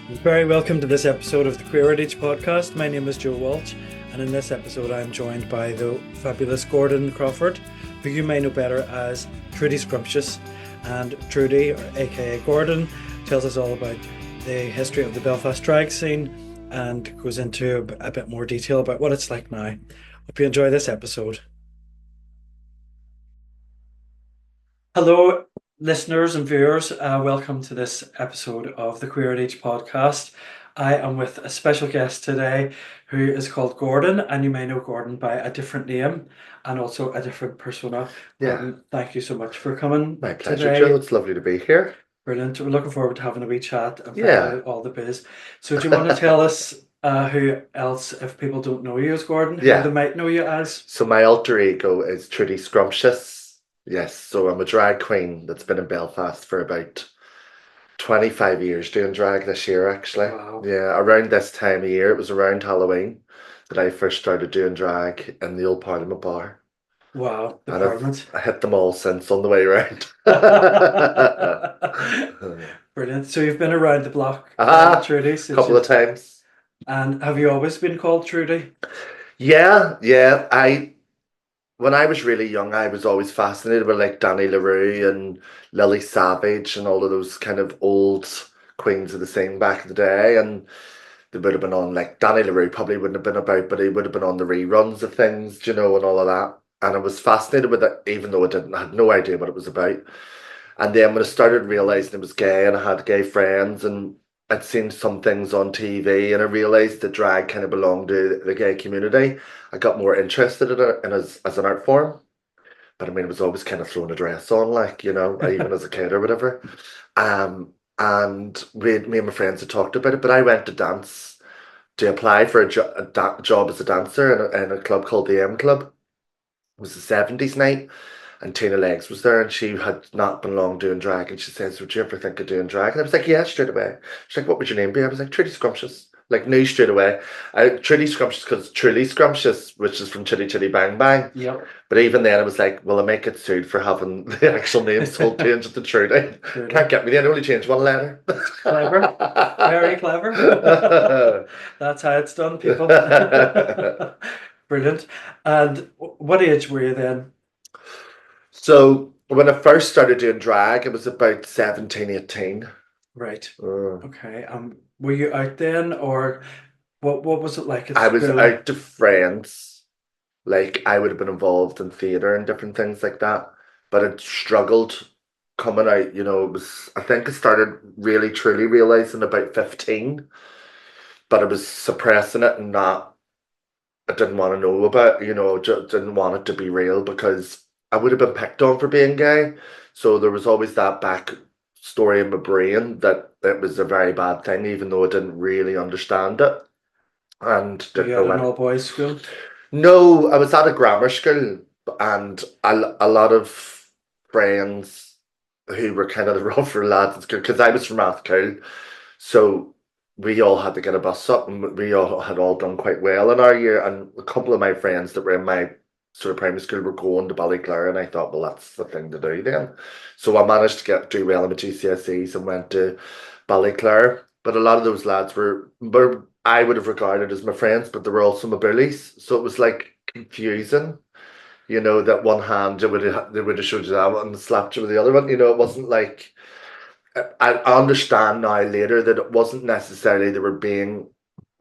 Very welcome to this episode of the Queer Age podcast. My name is Joe Walsh, and in this episode, I'm joined by the fabulous Gordon Crawford, who you may know better as Trudy Scrumptious. And Trudy, or aka Gordon, tells us all about the history of the Belfast drag scene and goes into a bit more detail about what it's like now. Hope you enjoy this episode. Hello, listeners and viewers. Welcome to this episode of the Queer Age podcast. I am with a special guest today who is called Gordon, and you may know Gordon by a different name and also a different persona. Yeah, Gordon, thank you so much for coming my pleasure, Joe. today. It's lovely to be here. Brilliant. We're looking forward to having a wee chat and finding Yeah. out all the biz. So, do you want to tell us who else, if people don't know you as Gordon, who they Yeah. might know you as? So my alter ego is Trudy Scrumptious. Yes. So I'm a drag queen that's been in Belfast for about 25 years doing drag this year, actually. Wow. Yeah. Around this time of year, it was around Halloween that I first started doing drag in the old Parliament bar. Wow, the And Parliament. I hit them all since on the way around. Brilliant. So you've been around the block, Ah, Trudy, a couple of times. and have you always been called Trudy? Yeah, yeah. When I was really young, I was always fascinated with like Danny LaRue and Lily Savage and all of those kind of old queens of the scene back in the day. And they would have been on like Danny LaRue probably wouldn't have been about, but he would have been on the reruns of things, you know, and all of that. And I was fascinated with it, even though I had no idea what it was about. And then when I started realizing it was gay and I had gay friends and I'd seen some things on TV and I realized that drag kind of belonged to the gay community, I got more interested in it and as an art form. But I mean, it was always kind of throwing a dress on, like, you know, even as a kid or whatever. And me and my friends had talked about it, but I went to dance to apply for a job as a dancer in a club called the M Club. It was the 70s night and Tina Legs was there and she had not been long doing drag and she says, would you ever think of doing drag? And I was like, yeah, straight away. She's like, what would your name be? I was like, Trudy Scrumptious. Like, knew straight away. Trudy Scrumptious because Truly Scrumptious, which is from Chitty Chitty Bang Bang. Yep. But even then I was like, well, I make it suit for having the actual name, so I'll change it to Trudy. Trudy. Can't get me there, I only change one letter. Clever. Very clever. That's how it's done, people. Brilliant. And what age were you then? So when I first started doing drag, it was about 17, 18. Right. Uh, Okay. Were you out then, or what was it like at I was school? out to friends. Like I would have been involved in theatre and different things like that, but it struggled coming out. You know, it was. I think I started really truly realizing about 15, but I was suppressing it and not. I didn't want to know about. You know, just didn't want it to be real because I would have been picked on for being gay. So there was always that back story in my brain that it was a very bad thing, even though I didn't really understand it and So didn't you know had an when. all boys school? No, I was at a grammar school and a lot of friends who were kind of the rougher lads at school because I was from Athcool. So we all had to get a bus up and we all had all done quite well in our year. And a couple of my friends that were in my sort of primary school were going to Ballyclare and I thought, well, that's the thing to do then. So I managed to do well in my GCSEs and went to Ballyclare. But a lot of those lads were I would have regarded as my friends, but they were also my bullies. So it was like confusing, you know, that one hand they would have showed you that one and slapped you with the other one. You know, it wasn't like I understand now later that it wasn't necessarily they were being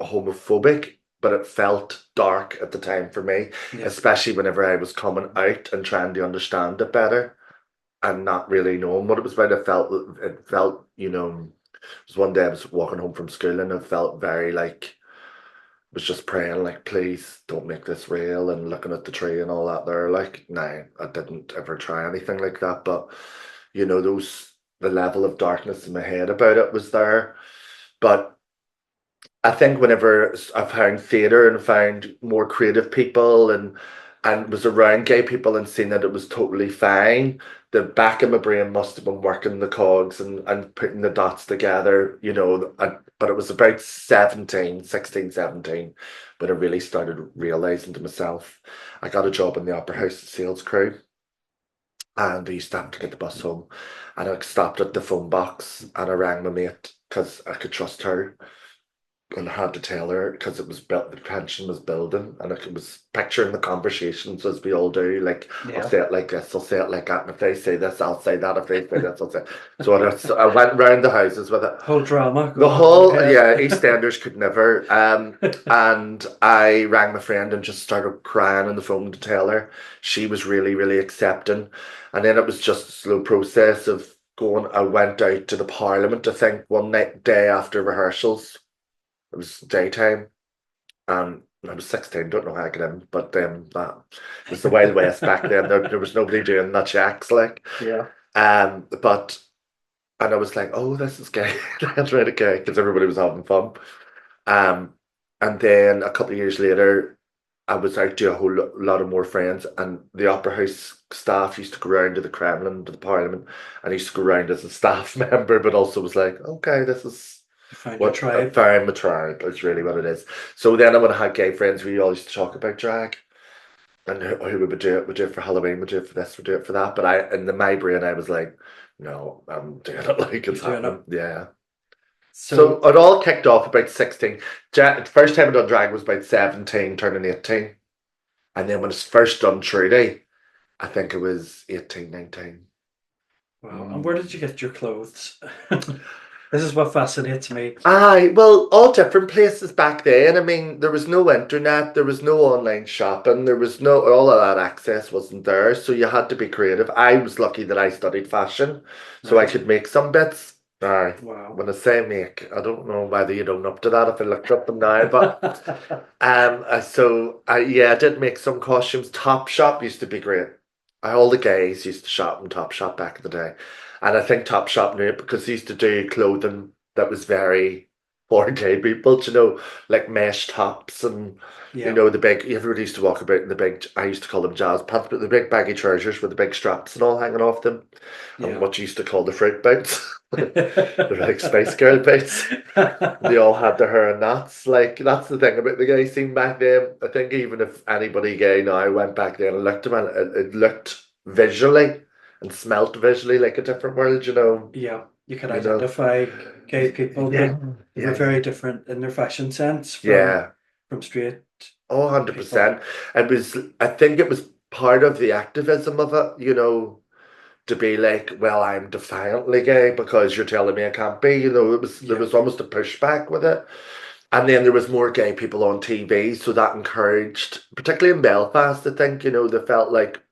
homophobic, but it felt dark at the time for me, Yeah. especially whenever I was coming out and trying to understand it better and not really knowing what it was about. It felt, you know, it was one day I was walking home from school and it felt very like was just praying like please don't make this real and looking at the tree and all that there. Like, no, I didn't ever try anything like that. But you know, those the level of darkness in my head about it was there. But I think whenever I've found theatre and found more creative people and was around gay people and seen that it was totally fine, the back of my brain must have been working the cogs and putting the dots together, you know. But it was about 17, 16, 17 when I really started realising to myself. I got a job in the Opera House sales crew and I used to have to get the bus home and I stopped at the phone box and I rang my mate because I could trust her. And I had to tell her because it was built, the tension was building, and it was picturing the conversations as we all do. Like, I'll Yeah. say it like this, I'll say it like that, and if they say this, I'll say that. If they say this, I'll say. So I went round the houses with it. Whole drama The going on in your whole, head. yeah, EastEnders could never. And I rang my friend and just started crying on the phone to tell her. She was really, really accepting, and then it was just a slow process of going. I went out to the Parliament, I think, one night, day after rehearsals. It was daytime, and I was 16, don't know how I got in, but that it was the Wild West back then. There was nobody doing that checks, like. Yeah. But and I was like, oh, this is gay. That's really gay, because everybody was having fun. Um, and then a couple of years later, I was out to a whole lot of more friends, and the Opera House staff used to go around to the Kremlin, to the Parliament, and I used to go around as a staff member, but also was like, okay, this is You found your what I tribe. found my tribe. Is really what it is. So then when I had gay friends, we all used to talk about drag, and who we would do it. We do it for Halloween. We do it for this. We do it for that. But my brain, I was like, no, I'm doing it like You're it's doing it. happening. Yeah. So So, it all kicked off about 16. First time I done drag was about 17, turning 18. And then when it's first done Trudy, I think it was 18, 19. wow. And where Mm. did you get your clothes? This is what fascinates me. Aye, well, all different places back then. I mean, there was no internet, there was no online shopping, there was no, all of that access wasn't there. So you had to be creative. I was lucky that I studied fashion, so I Right. could make some bits. Aye. Wow. When I say make, I don't know whether you'd own up to that if I looked up them now, but yeah, I did make some costumes. Top Shop used to be great. All the gays used to shop in Top Shop back in the day. And I think Top Shop knew it because they used to do clothing that was very for gay people, like mesh tops and Yeah. the big, everybody used to walk about in the big, I used to call them jazz pants, but the big baggy trousers with the big straps and all hanging off them, and Yeah. what you used to call the fruit boots. They're like Spice Girl boots. They all had their hair, and that's the thing about the gay scene back then. I think even if anybody gay now went back then and looked at them, it looked visually and smelt visually like a different world, Yeah. You can you know. identify gay people. Yeah, They were yeah, very different in their fashion sense yeah. from straight Oh, people. 100%. I think it was part of the activism of it, to be like, well, I'm defiantly gay because you're telling me I can't be. There Yeah. was almost a pushback with it. And then there was more gay people on TV, so that encouraged, particularly in Belfast, I think, they felt like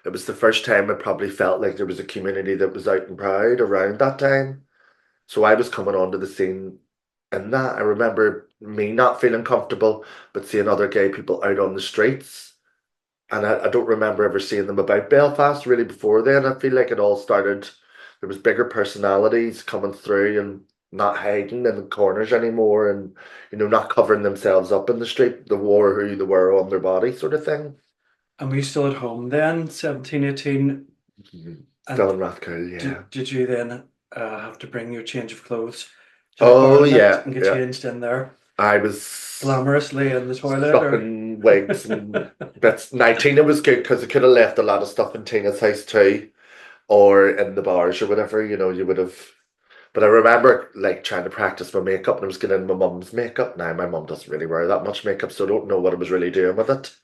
it was the first time I probably felt like there was a community that was out and proud around that time. So I was coming onto the scene in that. I remember me not feeling comfortable, but seeing other gay people out on the streets. And I don't remember ever seeing them about Belfast really before then. I feel like it all started, there was bigger personalities coming through and not hiding in the corners anymore, and not covering themselves up in the street, the war who they were on their body sort of thing. And were you still at home then, 17, 18? Still And in Rathcoole, yeah. did you then have to bring your change of clothes to the Oh Parliament yeah, and get yeah. changed in there I was glamorously in the toilet, stuck or? in wigs and bits. Now Tina was good because I could have left a lot of stuff in Tina's house too, or in the bars or whatever. You would have. But I remember like trying to practice my makeup, and I was getting in my mum's makeup. Now my mum doesn't really wear that much makeup, so I don't know what I was really doing with it.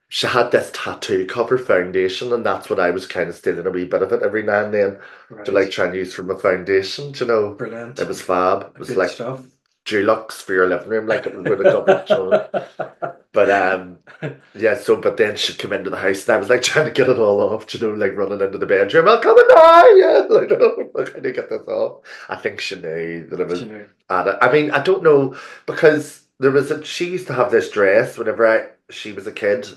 She had this tattoo cover foundation, and that's what I was kind of stealing a wee bit of it every now and then to like Right. try and use for my foundation. It Brilliant. was fab. It was Good like stuff. Dulux for your living room, like it would have done it. But yeah, but then she'd come into the house and I was like trying to get it all off, like running into the bedroom. I'll come in now, yeah. Like, how can I get this off? I think she knew that I was You know, at it. I mean, I don't know, because she used to have this dress whenever she was a kid,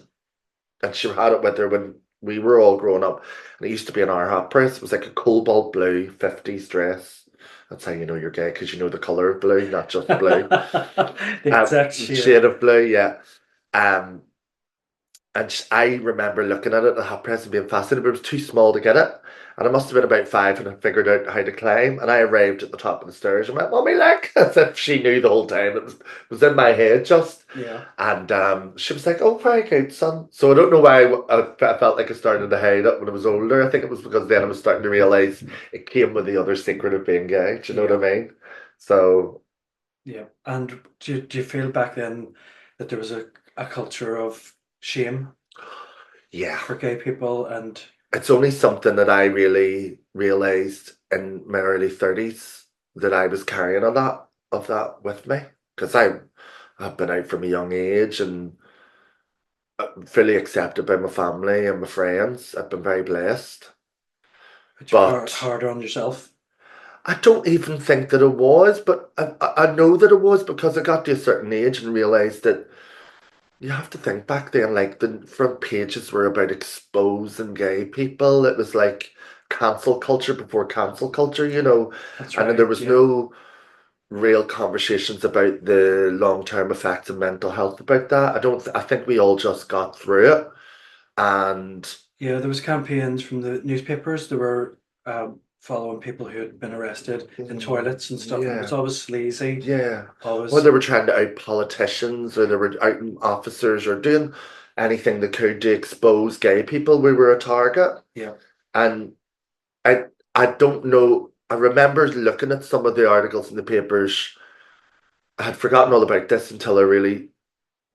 and she had it with her when we were all growing up. And it used to be an our hot press. It was like a cobalt blue 50s dress. That's how you know you're gay, because you know the color of blue, not just blue. the exact shade. Shade of blue, yeah. Um, And I remember looking at it at half price and being fascinated, but it was too small to get it. And I must have been about 5 and I figured out how to climb. And I arrived at the top of the stairs and went, Mommy, look, as if she knew the whole time. It was in my head just. Yeah. And she was like, oh, very good, son. So I don't know why I felt like I started to hide it when I was older. I think it was because then I was starting to realise it came with the other secret of being gay. Do you know what Yeah. I mean? So, Yeah. And do you feel back then that there was a culture of shame yeah. for gay people? And It's only something that I really realised in my early 30s that I was carrying of that with me. Because I've been out from a young age and fully accepted by my family and my friends. I've been very blessed. but you're But harder on yourself. I don't even think that it was, but I know that it was because I got to a certain age and realised that you have to think back then, like the front pages were about exposing gay people. It was like cancel culture before cancel culture, That's and then there right. was Yeah. no real conversations about the long-term effects of mental health about that. I think we all just got through it. And Yeah, there was campaigns from the newspapers. There were following people who had been arrested in toilets and stuff, and it was yeah, always sleazy. yeah. Or Always, they were trying to out politicians or they were outing officers or doing anything they could to expose gay people. We were a target. yeah, And I I don't know. I remember looking at some of the articles in the papers. I had forgotten all about this until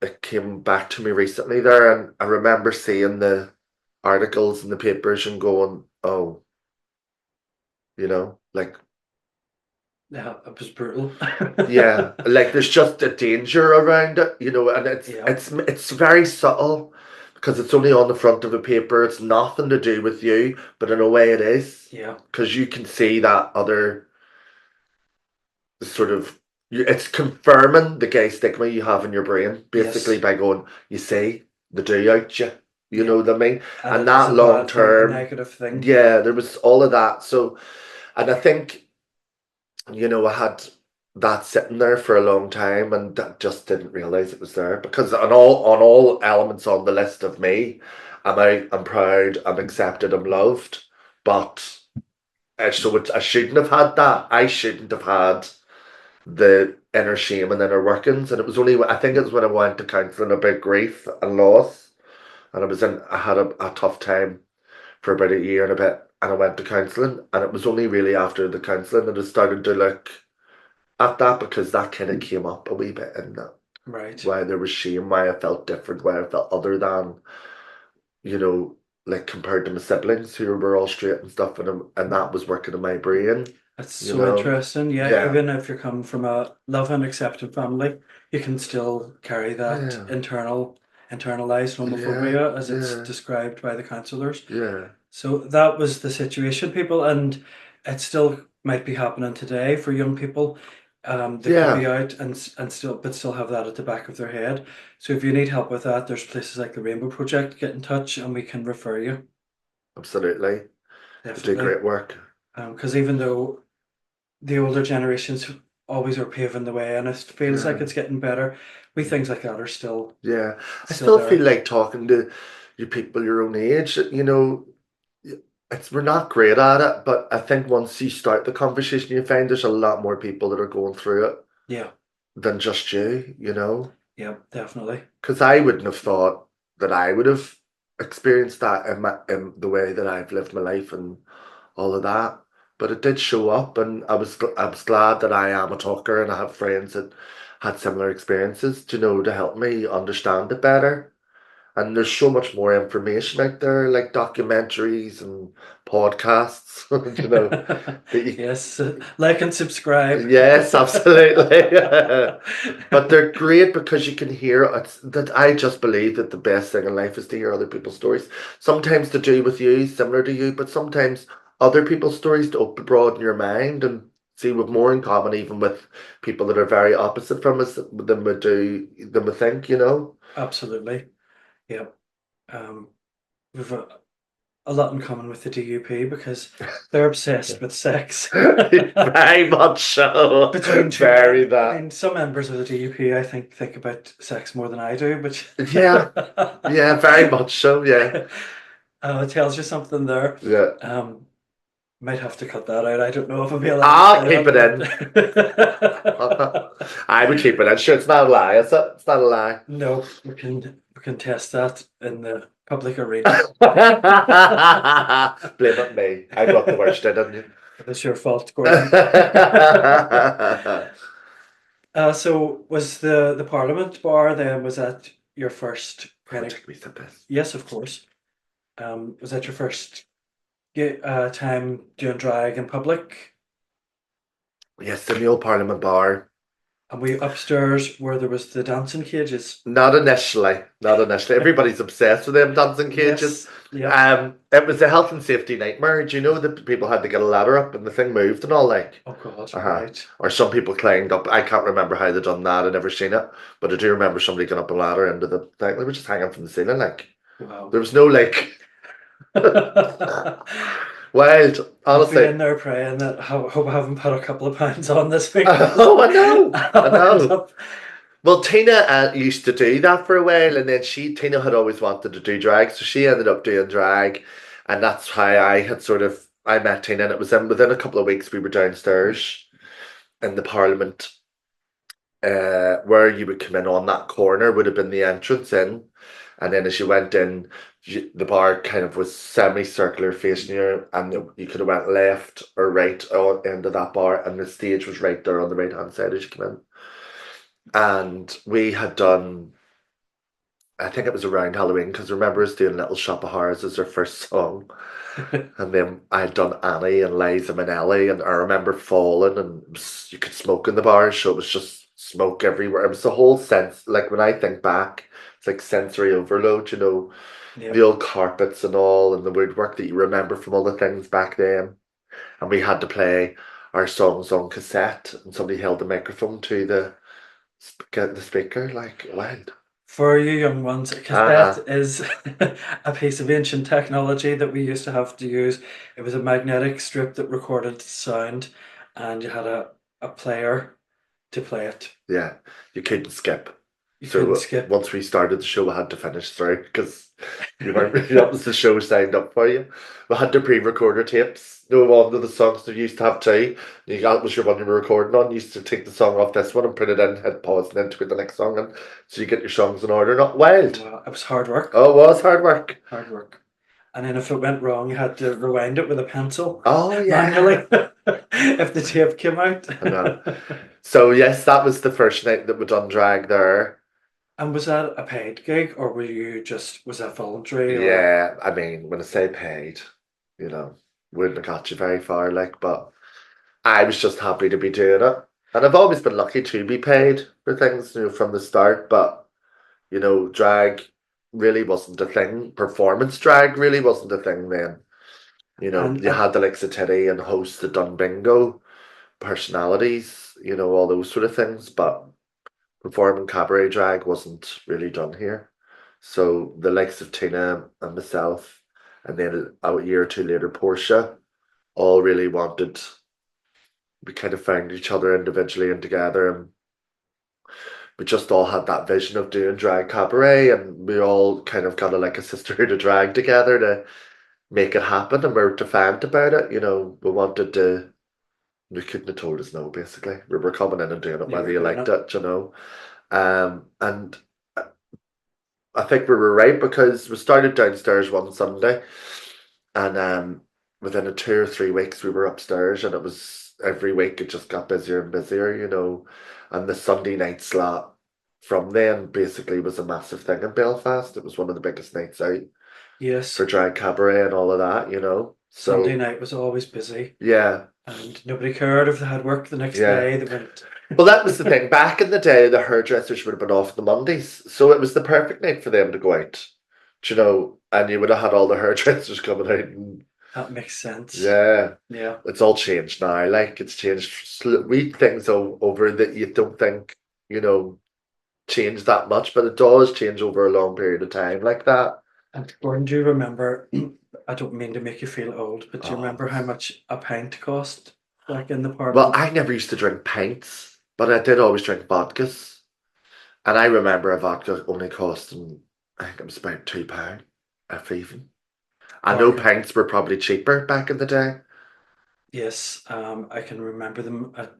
it came back to me recently there, and I remember seeing the articles in the papers and going, "Oh, like yeah, it was brutal. yeah, like there's just a danger around it, and it's Yeah, it's it's very subtle because it's only on the front of a paper. It's nothing to do with you, but in a way it is yeah, because you can see that other sort of it's confirming the gay stigma you have in your brain basically yes, by going, you see, they do out you, you yeah, know what I mean? and And it is that a long bad thing, a term, negative thing. yeah, there was all of that. So, and I think, I had that sitting there for a long time and that just didn't realize it was there because on all elements on the list of me, I'm proud, I'm accepted, I'm loved, but I shouldn't have had that. I shouldn't have had the inner shame and inner workings. And it was only, I think it was when I went to counselling about grief and loss. And I had a tough time for about a year and a bit. And I went to counselling. And it was only really after the counselling that I started to look at that because that kind of came up a wee bit in that. Right. Why there was shame, why I felt different, why I felt other than, you know, like compared to my siblings who were all straight and stuff. And that was working in my brain, It's you so know? interesting. Yeah, Yeah. even if you come from a love and accepted family, you can still carry that Yeah. internalized Yeah. homophobia as it's Yeah. described by the counselors. Yeah. So that was the situation, people, and it still might be happening today for young people. They could Yeah, be out and still have that at the back of their head. So if you need help with that, there's places like the Rainbow Project. Get in touch, and we can refer you. absolutely. They do Definitely, great work. because even though the older generations always are paving the way, and it feels like Yeah, it's getting better, we things like that are still yeah. I still still feel there. like talking to you people your own age, we're not great at it, but I think once you start the conversation, you find there's a lot more people that are going through it Yeah, than just you. yeah, definitely. Because I wouldn't have thought that I would have experienced that in the way that I've lived my life and all of that. But it did show up, and I was glad that I am a talker and I have friends that had similar experiences to help me understand it better. And there's so much more information out there, like documentaries and podcasts, that you Yes, like and subscribe. yes, absolutely. But they're great because you can hear that I just believe that the best thing in life is to hear other people's stories. Sometimes to do with you, similar to you, but sometimes other people's stories to broaden your mind and see with more in common, even with people that are very opposite from us than we think. Absolutely. Yep. Um, we've a lot in common with the DUP because they're obsessed with sex. Very much so. Between two Very men. I that. mean, some members of the DUP, I think about sex more than I do, but Yeah, yeah, very much so. Yeah, it tells you something there. yeah. Um, might have to cut that out. I don't know if I'll be allowed to I'll say keep it in. that, but I would keep it in. Sure, it's not a lie, is it? It's not a lie. no, we can test that in the public arena. Blame it me. I got the worst in, didn't you? It's your fault, Gordon. So was the Parliament bar then? Was that your first kind Oh, of? take me to this. Yes, of course. Was that your first time doing drag in public? Yes, in the old Parliament bar. And we upstairs where there was the dancing cages? Not initially. Not initially. Everybody's obsessed with them dancing cages. Yes. Yep. It was a health and safety nightmare. Do you know that people had to get a ladder up and the thing moved and all like? Oh God, Uh-huh. right. Or some people climbed up. I can't remember how they done that. I've never seen it. But I do remember somebody going up a ladder into the thing. They were just hanging from the ceiling like. Wow. There was no like wild, I've been honestly. in there praying that I hope I haven't put a couple of pounds on this week. Oh, I know. I I'll end know. up. Well, Tina used to do that for a while, and then Tina had always wanted to do drag, so she ended up doing drag, and that's how I met Tina, and it was within a couple of weeks we were downstairs in the Parliament, where you would come in on that corner would have been the entrance in, and then as you went in, the bar kind of was semicircular facing you, and you could have went left or right on into that bar, and the stage was right there on the right hand side as you come in. And we had done, I think it was around Halloween, because remember us doing Little Shop of Horrors as our first song. And then I had done Annie and Liza Minnelli, and I remember falling, and you could smoke in the bar, so it was just smoke everywhere. It was the whole sense, like when I think back, it's like sensory overload, the Yep. old carpets and all, and the woodwork that you remember from all the things back then. And we had to play our songs on cassette, and somebody held the microphone to the speaker, like, wild. For you young ones, a Uh-huh. cassette is a piece of ancient technology that we used to have to use. It was a magnetic strip that recorded sound, and you had a player to play it. Yeah, you couldn't skip. You couldn't So skip. once we started the show, we had to finish through because you weren't that was the show signed up for you. We had the pre-recorder tapes. No one of the songs that you used to have too. That was your one you were recording on. You used to take the song off this one and put it in, hit pause, and then tweet the next song, and so you get your songs in order. Not wild. Wow, it was hard work. Oh, it was hard work. Hard work. And then if it went wrong, you had to rewind it with a pencil Oh manually yeah. if the tape came out. I know. So yes, that was the first night that we done drag there. And was that a paid gig or was that voluntary or Yeah, I mean, when I say paid, wouldn't have got you very far, like, but I was just happy to be doing it. And I've always been lucky to be paid for things, from the start, but, drag really wasn't a thing. Performance drag really wasn't a thing then. and You had the likes of Teddy and hosts that done bingo, personalities, all those sort of things, but performing cabaret drag wasn't really done here. So the likes of Tina and myself, and then a year or two later, Portia, all really wanted. We kind of found each other individually and together, and we just all had that vision of doing drag cabaret, and we all kind of got like a sisterhood of drag together to make it happen, and we were defiant about it. We wanted to. We couldn't have told us no, basically. We were coming in and doing it you whether were you doing liked it? it. And I think we were right because we started downstairs one Sunday, and within a 2 or 3 weeks we were upstairs, and it was every week it just got busier and busier. And the Sunday night slot from then basically was a massive thing in Belfast. It was one of the biggest nights out for Yes. drag cabaret and all of that. Sunday So night was always busy yeah, and nobody cared if they had work the next yeah. day. They went, Well, that was the thing. Back in the day, the hairdressers would have been off the Mondays, so it was the perfect night for them to go out. And you would have had all the hairdressers coming out. And that makes sense. yeah, Yeah. it's all changed now. Like it's changed. We things over that you don't think you know change that much, but it does change over a long period of time like that. And Gordon, do you remember? I don't mean to make you feel old, but do you Oh. remember how much a pint cost back in the Well, pardon? I never used to drink pints, but I did always drink vodkas. And I remember a vodka only costing, I think it was about £2, if even. I know Bargain. pints were probably cheaper back in the day. Yes, I can remember them at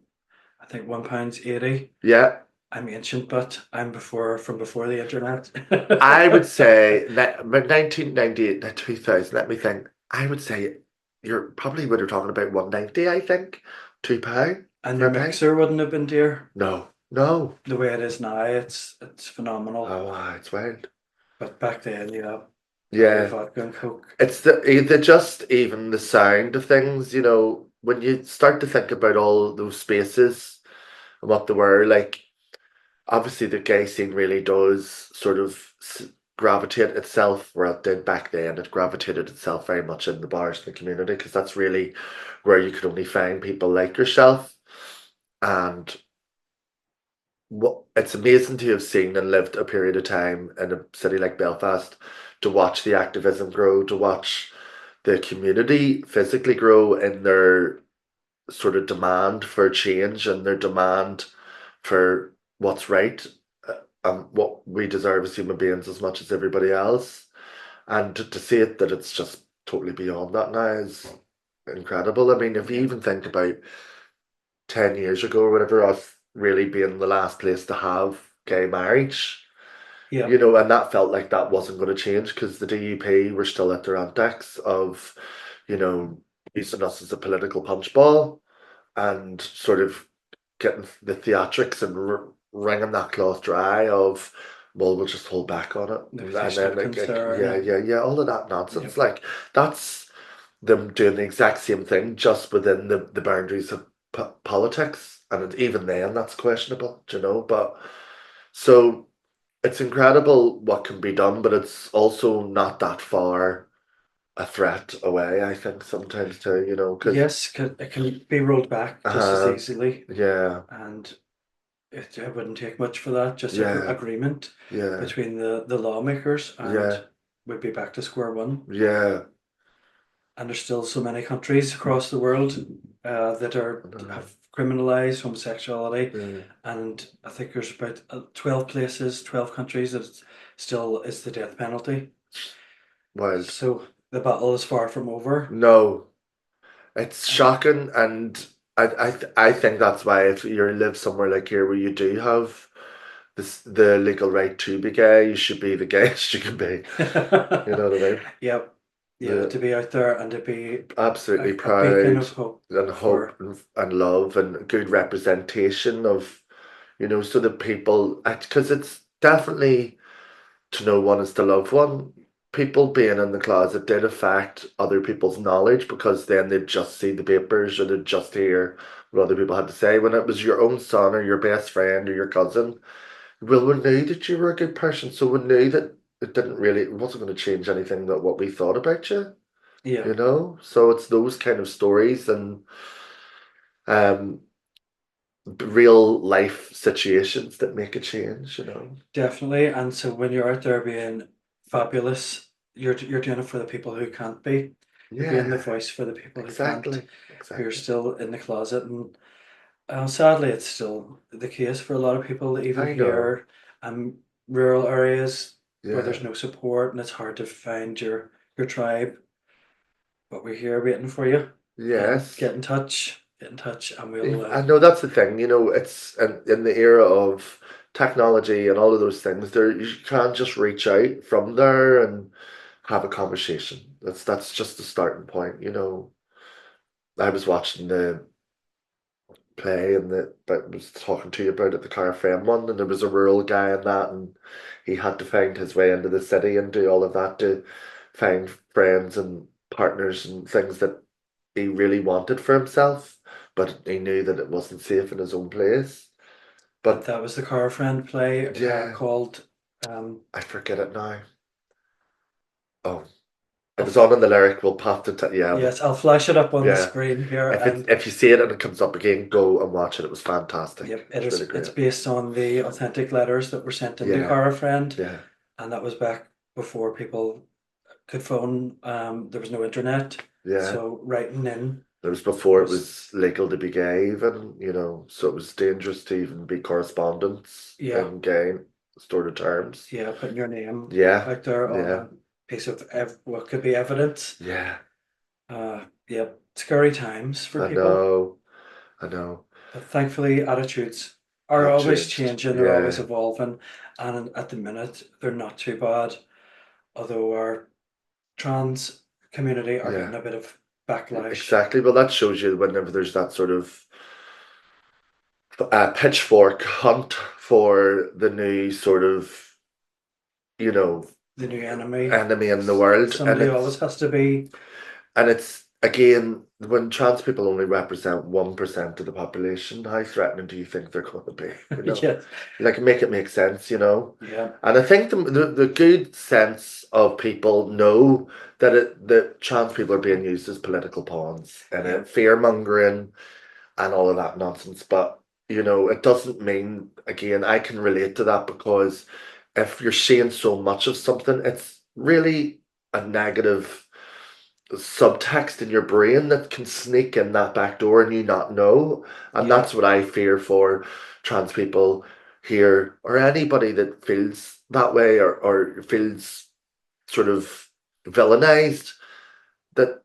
I think £1.80. Yeah, I'm ancient, but I'm before the internet. I would say that about 1998 to 2000, let me think. I would say you're probably when you're talking about 190, I think. £2 And for your a pint? mixer wouldn't have been dear. No, no. The way it is now, it's phenomenal. Oh, wow, it's wild. But back then, yeah, probably Yeah. vodka and coke. It's the just even the sound of things, when you start to think about all those spaces and what they were, like obviously the gay scene really does sort of gravitate itself, where it did back then, it gravitated itself very much in the bars in the community because that's really where you could only find people like yourself. And what it's amazing to have seen and lived a period of time in a city like Belfast, to watch the activism grow, to watch the community physically grow in their sort of demand for change and their demand for what's right, and what we deserve as human beings as much as everybody else. And to see it that it's just totally beyond that now is incredible. I mean, if you Yeah, even think about 10 years ago or whatever, us really being the last place to have gay marriage, yeah, and that felt like that wasn't going to change because the DUP were still at their antics of, you know, using us as a political punch ball and sort of getting the theatrics and wringing that cloth dry of, well, we'll just hold back on it. the And then, Stipkins there, yeah, and yeah, yeah, all of that nonsense. yep. Like, that's them doing the exact same thing just within the boundaries of politics. And even then, that's questionable, But so it's incredible what can be done, but it's also not that far a threat away, I think, sometimes too, because, Yes, it can be rolled back just as easily, yeah, and it wouldn't take much for that. Just yeah, agreement yeah, between the lawmakers, and yeah, we'd be back to square one. yeah. And there's still so many countries across the world that I know. have criminalized homosexuality, Yeah. and I think there's about 12 places, 12 countries that still is the death penalty. Wild. So the battle is far from over. No, it's And shocking, and I think that's why if you live somewhere like here where you do have the legal right to be gay, you should be the gayest you can be. You know what I mean? yep, yeah, The to be out there and to be absolutely a beacon proud of hope and hope for, and love and good representation of, so that people, because it's definitely to know one is to love one. People being in the closet did affect other people's knowledge because then they'd just see the papers or they'd just hear what other people had to say. When it was your own son or your best friend or your cousin, well, we knew that you were a good person, so we knew that it wasn't going to change anything that what we thought about you, yeah. So it's those kind of stories and um real life situations that make a change. Definitely. And so when you're out there being fabulous, you're doing it for the people who can't be. You're being the Yeah, voice for the people who can't, exactly, who are exactly. still in the closet. And sadly, it's still the case for a lot of people, even I know. here, rural areas where there's Yeah. no support and it's hard to find your tribe. But we're here waiting for you. Yes. Get in touch, and we'll. I know that's the thing, it's in the era of technology and all of those things, there you can just reach out from there and have a conversation. That's just the starting point. I was watching the play and but was talking to you about it, the carve one, and there was a rural guy in that, and he had to find his way into the city and do all of that to find friends and partners and things that he really wanted for himself, but he knew that it wasn't safe in his own place. And But that was the Car Friend play yeah, called. Um, I forget it now. Oh, it I'll was on in the lyric. We'll have to, yeah, Yes, I'll flash it up on the yeah. screen here, and If you see it and it comes up again, go and watch it. It was fantastic. yep, It was really it's great. based on the authentic letters that were sent into Yeah, Cara Friend, yeah, and that was back before people could phone. There was no internet, Yeah. so writing in It was before it was, was legal to be gay, even, so it was dangerous to even be correspondence yeah, in gay sort of terms. yeah, putting your name Yeah, out there on yeah, a piece of what could be evidence. yeah. Yeah, scary times for I people. know, I know. But thankfully, attitudes are Have always changed. changing, they're always Yeah, evolving, and at the minute, they're not too bad. Although our trans community are yeah, getting a bit of backlash. exactly. Well, that shows you whenever there's that sort of pitchfork hunt for the new sort of, you know, The new enemy. enemy in the world, and Somebody it's always has to be. And it's again, when trans people only represent 1% of the population, how threatening do you think they're going to be? Yes. Like make it make sense. Yeah. And I think the good sense of people know that trans people are being used as political pawns and Yeah. fear mongering and all of that nonsense. But it doesn't mean again, I can relate to that because if you're seeing so much of something, it's really a negative subtext in your brain that can sneak in that back door and you not know. And Yeah. that's what I fear for trans people here or anybody that feels that way or feels sort of villainized. That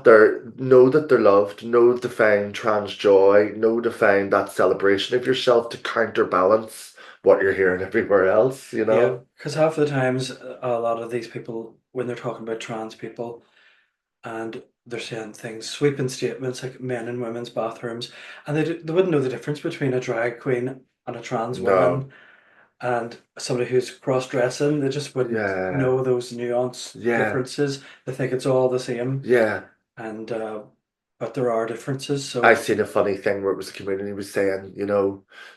they're know that they're loved, know to find trans joy, know to find that celebration of yourself to counterbalance what you're hearing everywhere else. Yeah. Because half the times, a lot of these people, when they're talking about trans people, and they're saying things, sweeping statements like men and women's bathrooms, and they wouldn't know the difference between a drag queen and a trans No. woman and somebody who's cross-dressing. They just wouldn't Yeah. know those nuance Yeah. differences. They think it's all the same, Yeah. and but there are differences. I So seen a funny thing where it was the community was saying,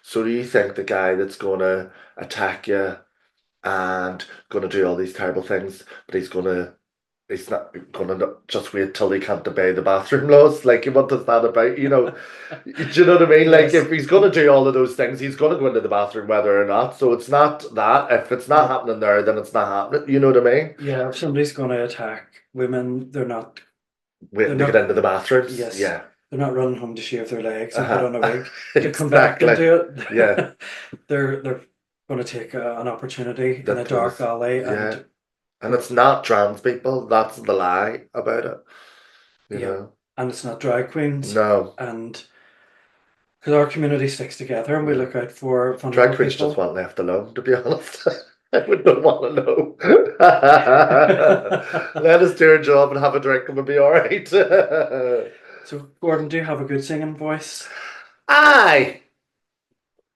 so do you think the guy that's gonna attack you and gonna do all these terrible things, but he's not gonna just wait till he can't obey the bathroom laws? Like, what does that about? Do you know what I mean? Like, yes, if he's gonna do all of those things, he's gonna go into the bathroom whether or not. So it's not that. If it's not yeah, happening there, then it's not happening. You know what I mean? yeah. If somebody's going to attack women, they're not. They're Waiting to get not. into the bathrooms. Yes, Yeah. they're not running home to shave their legs and put Uh-huh. on a wig to come back and Exactly. do Yeah. it. They're going to take an opportunity in a That dark was, alley yeah. and And it's not trans people. That's the lie about it, you yeah, know? and it's not drag queens, No. and because our community sticks together and we Yeah. look out for Drag vulnerable queens just people. want left alone, to be honest. I would not want to know. Let us do our job and have a drink and we'll be all right. So, Gordon, do you have a good singing voice? Aye.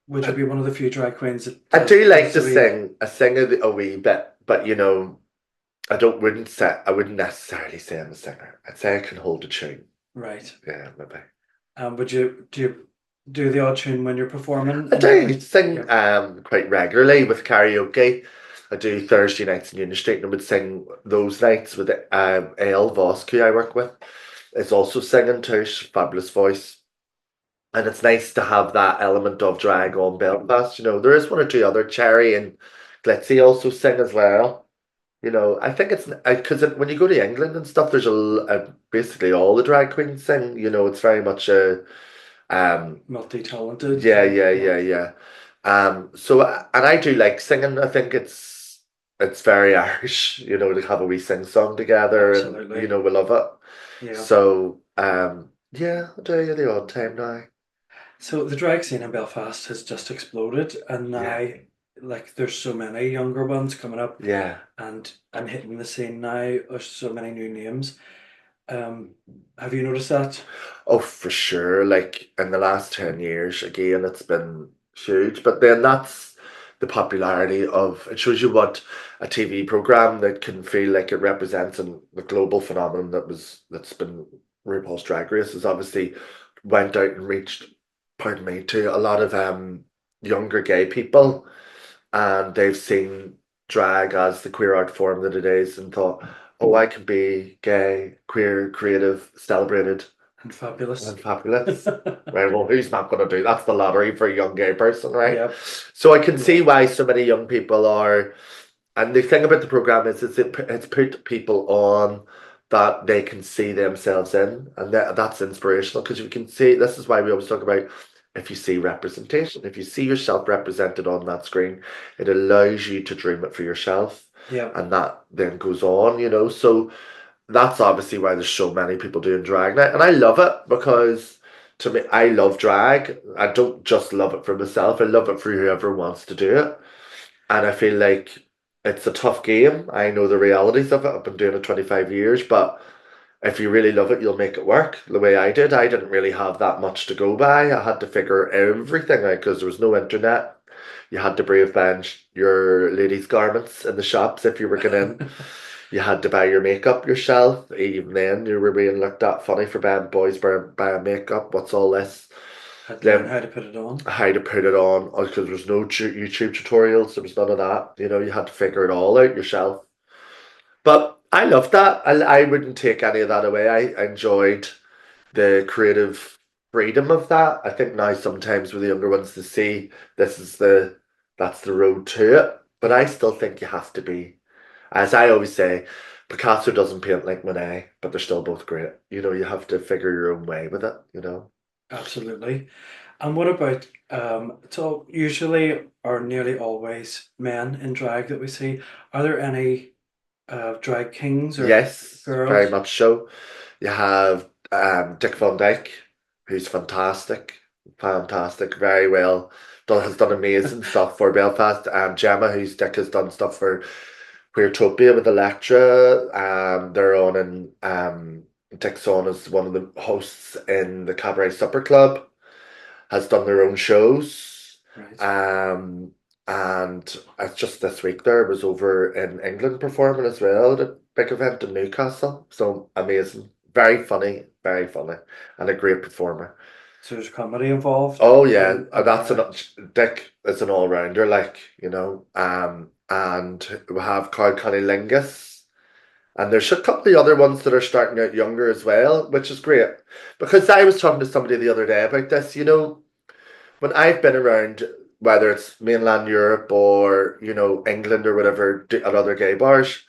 Would you be one of the few drag queens that I do like does to the wee sing. I sing a wee bit, but I wouldn't necessarily say I'm a singer. I'd say I can hold a tune. right? Yeah, maybe. Would you do the odd tune when you're performing I in do every? sing Yeah, quite regularly with karaoke. I do Thursday nights in Union Street and I would sing those nights with Ale Vosk, who I work with. Is also singing too. She's a fabulous voice. And it's nice to have that element of drag on Belfast. There is one or two other Cherry and Glitzy also sing as well. I think it's because when you go to England and stuff, there's basically all the drag queens sing. It's very much a multi-talented. yeah, yeah, Yeah, yeah, yeah. So and I do like singing. I think it's very Irish, to have a wee sing song together, and absolutely. we love it. Yeah. So yeah, I do the odd time now. So the drag scene in Belfast has just exploded, and Yeah, now, like, there's so many younger ones coming up, yeah. and I'm hitting the scene now. There's so many new names. Um, have you noticed that? Oh, for sure. Like in the last 10 years, again, it's been huge. But then that's the popularity of it shows you what a TV program that can feel like it represents and the global phenomenon that's been RuPaul's Drag Race has obviously went out and reached, pardon me, to a lot of younger gay people and they've seen drag as the queer art form that it is and thought, oh, I can be gay, queer, creative, celebrated And fabulous. and fabulous. Right, well, who's not going to do that's the lottery for a young gay person, right? Yep. So I can see Yeah. why so many young people are And the thing about the program is it's put people on that they can see themselves in, and that's inspirational because you can see. This is why we always talk about if you see representation, if you see yourself represented on that screen, it allows you to dream it for yourself, Yeah. and that then goes on, So that's obviously why there's so many people doing drag now, and I love it because to me, I love drag. I don't just love it for myself. I love it for whoever wants to do it. And I feel like it's a tough game. I know the realities of it. I've been doing it 25 years, but if you really love it, you'll make it work the way I did. I didn't really have that much to go by. I had to figure everything out because there was no internet. You had to brave bench your ladies' garments in the shops if you were going in. You had to buy your makeup yourself. Even then, you were being looked at funny for buying buying makeup. What's all this? Had to learn Then how to put it on. how to put it on because there was no YouTube tutorials. There was none of that. You had to figure it all out yourself. But I loved that. I wouldn't take any of that away. I enjoyed the creative freedom of that. I think now sometimes with the younger ones to see this is that's the road to it. But I Yeah, still think you have to be, as I always say, Picasso doesn't paint like Monet, but they're still both great. You have to figure your own way with it. absolutely. And what about so usually or nearly always men in drag that we see? Are there any drag kings or Yes, very girls? much so. You have Dick Van Dyke, who's fantastic, fantastic, very well. Has done amazing stuff for Belfast. Gemma, who's Dick has done stuff for Queertopia with Electra. They're on in Dick's on as one of the hosts in the Cabaret Supper Club. Has done their own shows. Right. Um, and just this week there was over in England performing as well at a big event in Newcastle. So amazing. Very funny, and a great performer. So there's comedy involved Oh yeah, in the that's drag. an Dick is an all rounder, and we have Carl Lingus, and there's a couple of other ones that are starting out younger as well, which is great. Because I was talking to somebody the other day about this, when I've been around, whether it's mainland Europe or England or whatever, at other gay bars,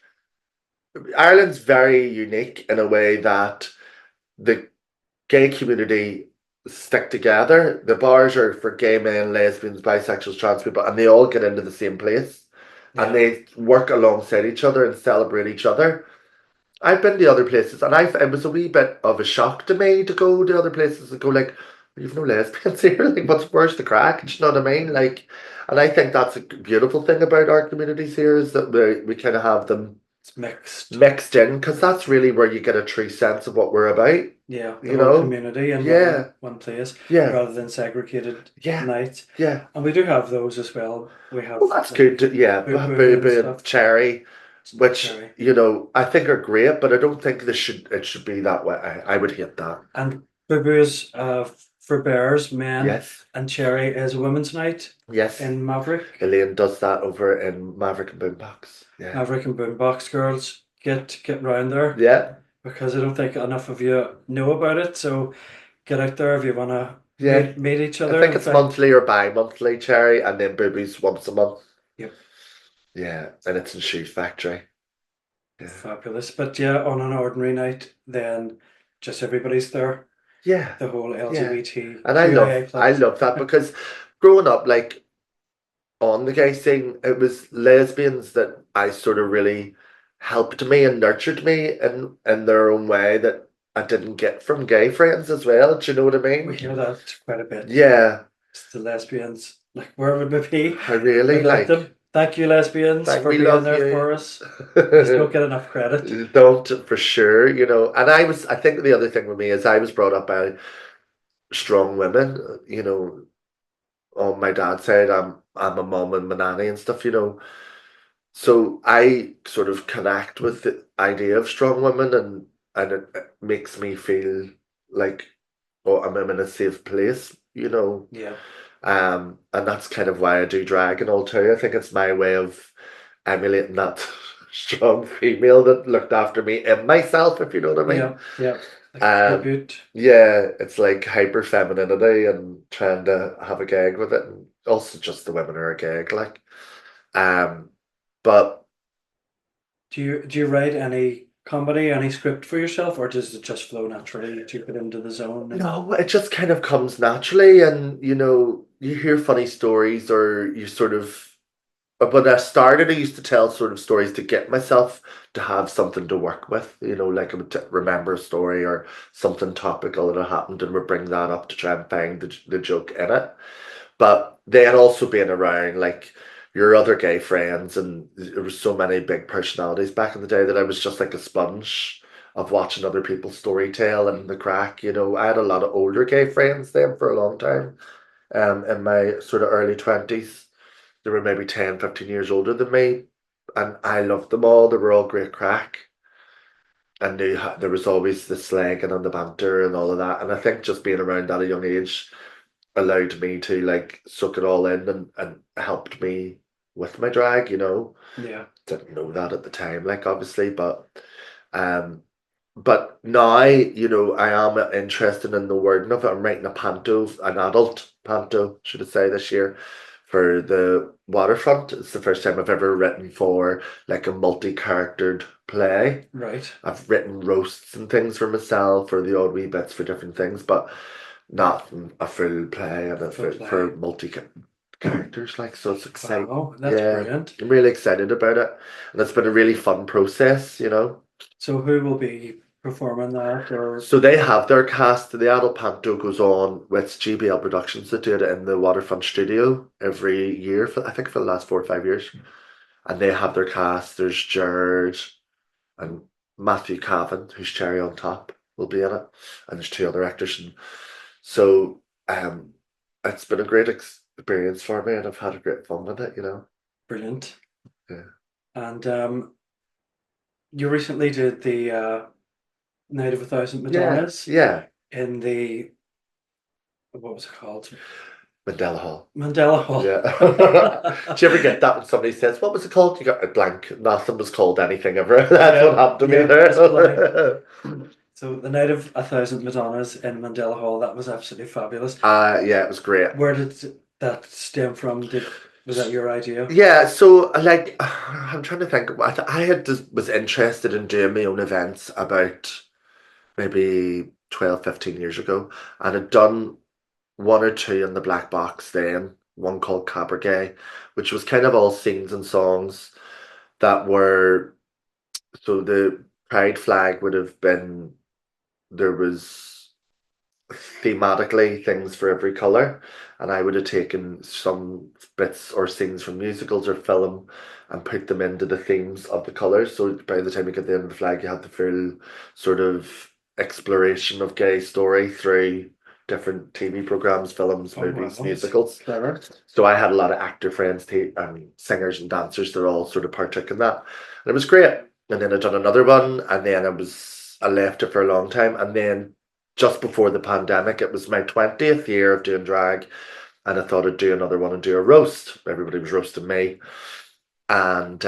Ireland's very unique in a way that the gay community stick together. The bars are for gay men, lesbians, bisexuals, trans people, and they all get into the same place, and Yeah. they work alongside each other and celebrate each other. I've been to other places, and it was a wee bit of a shock to me to go to other places and go like, "You've no lesbians here. Like, where's the crack?" Do you know what I mean? Like, and I think that's a beautiful thing about our communities here is that we kind of have them It's mixed. mixed in because that's really where you get a true sense of what we're about. Yeah, the You whole know? community in Yeah, one place yeah, rather than segregated yeah, nights. yeah. And we do have those as well. We Well, have that's good. like Yeah, Boo Boo Boo and Boo and stuff. Cherry, which Cherry. I think are great, but I don't think it should be that way. I would hate that. And Boo Boo's for bears, men, Yes, and Cherry is a women's night yes. in Maverick. Elaine does that over in Maverick and Boombox. Yeah, Maverick and Boombox girls get round there yeah, because I don't think enough of you know about it. So get out there if you want to yeah. meet each I other. think In it's fact, monthly or bi-monthly, Cherry, and then Boobies once a month. yep, Yeah, and it's in Shoe Factory. Yeah, fabulous. But yeah, on an ordinary night, then just everybody's there. yeah, The whole yeah. And I LGBTQIA I plus. love that because growing up, like on the gay scene, it was lesbians that I sort of really helped me and nurtured me in their own way that I didn't get from gay friends as well. Do you know what I We mean? hear that quite a bit. Yeah, It's the lesbians. Like, where would we be I really without like. them? Thank you, lesbians, Thank for we being love there you. for us. You don't get enough credit. Don't for sure. And I think the other thing with me is I was brought up by strong women, on my dad's side, I'm a mum and my nanny and stuff. So I sort of connect with the idea of strong women and it makes me feel like I'm in a safe place. Yeah, And that's kind of why I do drag and all too. I think it's my way of emulating that strong female that looked after me and myself, if you know what I mean. yeah, yeah. Like a Um, tribute. yeah, it's like hyper femininity and trying to have a gag with it, and also just the women are a gag, like. Um, but Do you write any comedy, any script for yourself, or does it just flow naturally? You get into the zone and No, it just kind of comes naturally, and you hear funny stories, or you sort of. But when I started, I used to tell sort of stories to get myself to have something to work with. Like I would remember a story or something topical that had happened, and would bring that up to try and find the joke in it. But they had also been around, like your other gay friends, and there was so many big personalities back in the day that I was just like a sponge of watching other people's story tell and the crack. I had a lot of older gay friends then for a long time, in my sort of early 20s. They were maybe 10, 15 years older than me, and I loved them all. They were all great crack. And there was always the slagging and the banter and all of that. And I think just being around at a young age allowed me to like suck it all in, and helped me with my drag. yeah, Didn't know that at the time, like obviously, um but now, I am interested in the wording of it. I'm writing a panto, an adult panto, should I say, this year for the Waterfront. It's the first time I've ever written for like a multi-charactered play. right. I've written roasts and things for myself, or the odd wee bits for different things, but not a full play and Full for play. multi characters. Like, so it's exciting. Wow, that's Yeah, brilliant. I'm really excited about it, and it's been a really fun process. So who will be performing that, or So they have their cast. The adult panto goes on with GBL Productions that do it in the Waterfront Studio every year I think for the last 4 or 5 years, and they have their cast. There's Jared and Matthew Cavan, who's cherry on top, will be in it, and there's two other actors. And so it's been a great experience for me, and I've had a great fun with it. brilliant? Yeah. And you recently did the Night of a Thousand Yeah, Madonnas yeah. in the, what was it called? Mandela Hall. Mandela Hall. Yeah. Do you ever get that when somebody says, "What was it called?" You got a blank. Nothing was called anything ever. That's Yeah, what happened to me yeah, that's blank. there. So the Night of a Thousand Madonnas in Mandela Hall, that was absolutely fabulous. Yeah, it was great. Where did that stem from? Was that your idea? Yeah, so like I'm trying to think. I had was interested in doing my own events about maybe 12, 15 years ago, and had done one or two in the black box then, one called Cabaret, which was kind of all scenes and songs that were, so the pride flag would have been, there was thematically things for every color, and I would have taken some bits or scenes from musicals or film and put them into the themes of the colors. So by the time you get to the end of the flag, you had the full sort of exploration of gay story through different TV programs, films, Oh wow, movies, that's musicals. clever. So I had a lot of actor friends, singers and dancers that all sort of partook in that, and it was great. And then I done another one, and then I left it for a long time, and then just before the pandemic, it was my 20th year of doing drag, and I thought I'd do another one and do a roast. Everybody was roasting me, and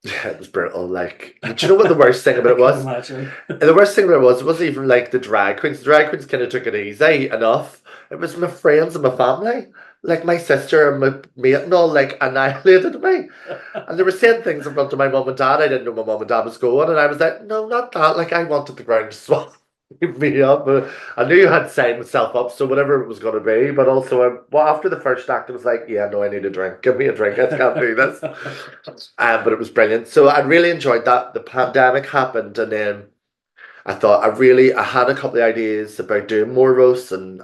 yeah, it was brutal. Like, but you know what the worst thing about I it can was? imagine. The worst thing about it wasn't even like the drag queens. The drag queens kind of took it easy enough. It was my friends and my family. Like my sister and my mate and all like annihilated me. And they were saying things in front of my mum and dad. I didn't know my mum and dad was going. And I was like, no, not that. Like I wanted the ground to swallow me up. But I knew I had signed myself up. So whatever it was going to be. But also, well, after the first act, I was like, yeah, no, I need a drink. Give me a drink. I can't do this. But it was brilliant. So I really enjoyed that. The pandemic happened, and then I had a couple of ideas about doing more roasts and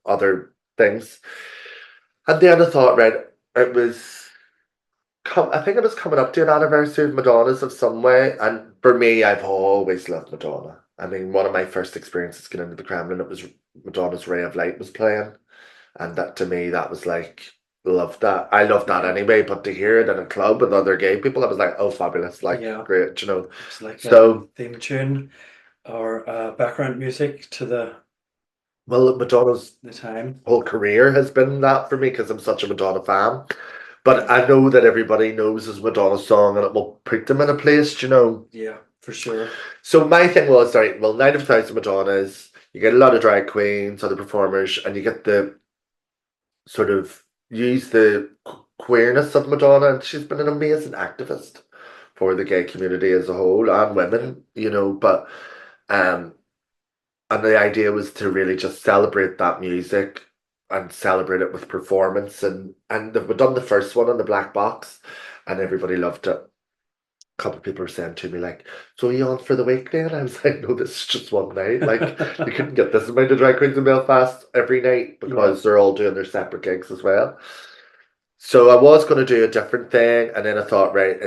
other things. And then I thought, right, it was I think it was coming up to an anniversary of Madonna's of some way. And for me, I've always loved Madonna. I mean, one of my first experiences getting into the Kremlin, it was Madonna's Ray of Light was playing. And that to me, that was like, love that. I love that Yeah, anyway, but to hear it in a club with other gay people, I was like, oh, fabulous, like, yeah. great. It's like a So, theme tune or background music to well, Madonna's the time. whole career has been that for me because I'm such a Madonna fan. But Yeah, I know that everybody knows his Madonna song, and it will put them in a place. yeah, for sure. So my thing was, sorry, well, Night of a Thousand Madonnas, you get a lot of drag queens, other performers, and you get the sort of use the queerness of Madonna, and she's been an amazing activist for the gay community as a whole and Yeah. women, but um and the idea was to really just celebrate that music and celebrate it with performance and they've done the first one on the black box and everybody loved it. A couple of people were saying to me like, "So are you on for the weekday?" And I was like, "No, this is just one night. Like you couldn't get this amount of drag queens in Belfast every night Yeah. because they're all doing their separate gigs as well." So I was going to do a different thing, and then I thought, right,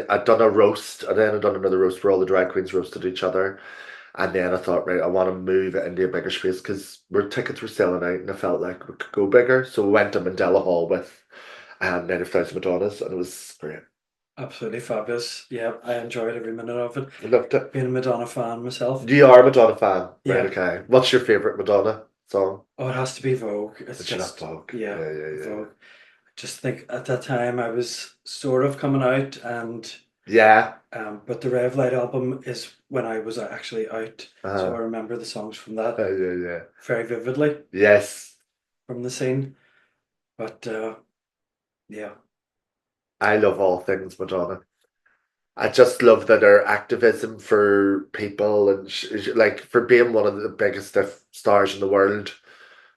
I'd done a roast, and then I'd done another roast where all the drag queens roasted each other, and then I thought, right, I want to move it into a bigger space because our tickets were selling out, and I felt like we could go bigger. So we went to Mandela Hall with 90,000 Madonnas, and it was great. Absolutely fabulous. Yeah, I enjoyed every minute of it. I loved it. Being a Madonna fan myself. You are a Madonna fan, right? Yeah. Okay. What's your favorite Madonna song? Oh, it has to be Vogue. It's Did you not just, Vogue? yeah, Yeah, yeah, yeah. Vogue. I just think at that time I was sort of coming out, and Yeah. but the Rev Light album is when I was actually out. So I Uh, remember the songs from that yeah, yeah. very vividly Yes. from the scene. But yeah, I love all things Madonna. I just love that her activism for people and like for being one of the biggest stars in the world,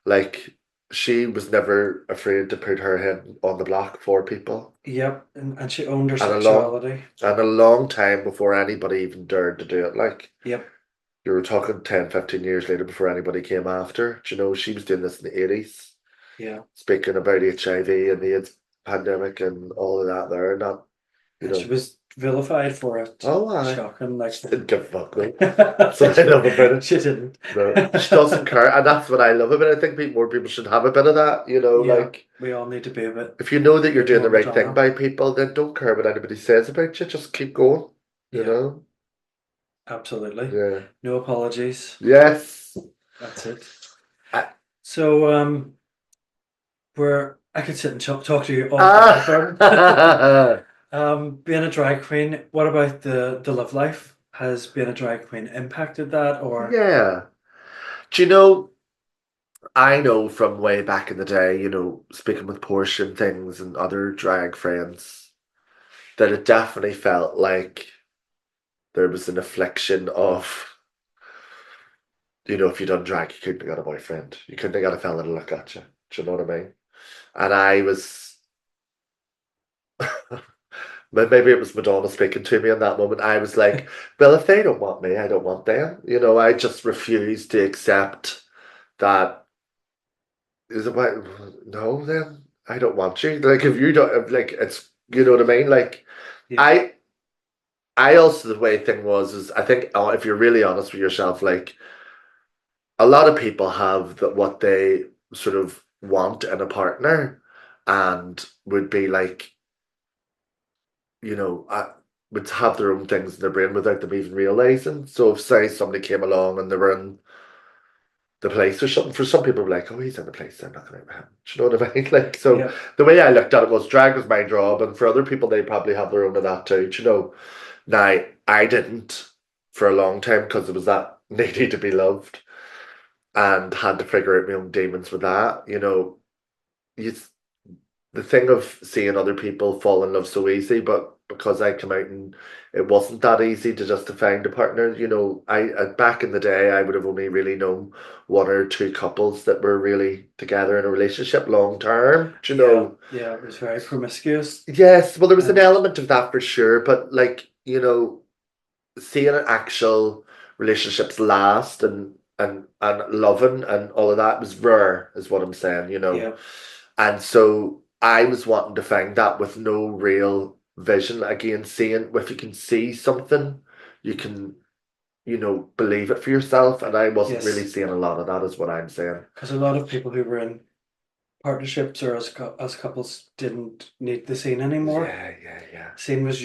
like she was never afraid to put her head on the block for people. yep, and she owned her And a long sexuality. and a long time before anybody even dared to do it. Like Yep, you were talking 10, 15 years later before anybody came after. Do you know, she was doing this in the 80s, yeah. speaking about HIV and the AIDS pandemic and all of that there, not, you And she know. was vilified for it. Oh, I Shocking, like didn't give a fuck though. That's what I love about it. she didn't. No, she doesn't care, and that's what I love about it. I think more people should have a bit of that. Yeah, Like we all need to be if you know that you're bit doing more the right thing Madonna. by people, then don't care what anybody says about you. Just keep going. You Yeah, know. absolutely. Yeah. No apologies. Yes. That's it. I- So where I could sit and talk to you all day, Gordon. Ah. Being a drag queen, what about the love life? Has being a drag queen impacted that, or Yeah. Do you know? I know from way back in the day, speaking with Portia and things and other drag friends, that it definitely felt like there was an affliction of, if you done drag, you couldn't have got a boyfriend. You couldn't have got a fella to look at you. Do you know what I mean? And I was, maybe it was Madonna speaking to me in that moment. I was like, well, if they don't want me, I don't want them. I just refused to accept that. Is it about, no, then I don't want you. Like, if you don't, like, it's, you know what I mean? Like, yeah, I, I also, the way thing was, is I think if you're really honest with yourself, like, a lot of people have that what they sort of want in a partner and would be like, would have their own things in their brain without them even realizing. So if say somebody came along and they were in the place or something, for some people like, oh, he's in the place, I'm not going to him. Do you know what I mean? Like, so yeah, the way I looked at it was drag was my job, and for other people they probably have their own of that too. Do you know? Now I didn't for a long time because it was that needy to be loved and had to figure out my own demons with that. You the thing of seeing other people fall in love so easy, but because I come out and it wasn't that easy to just to find a partner, back in the day I would have only really known one or two couples that were really together in a relationship long term. Do you yeah, know? yeah. It was very promiscuous, Yes, well there was an and element of that for sure, but like, seeing an actual relationships last and loving and all of that was rare, is what I'm saying. yeah, And so I was wanting to find that with no real vision. Again, seeing if you can see something, you can, believe it for yourself. And I wasn't really yes. seeing a lot of that, is what I'm saying. Because a lot of people who were in partnerships or as couples didn't need the scene anymore. Yeah, yeah, yeah. Scene was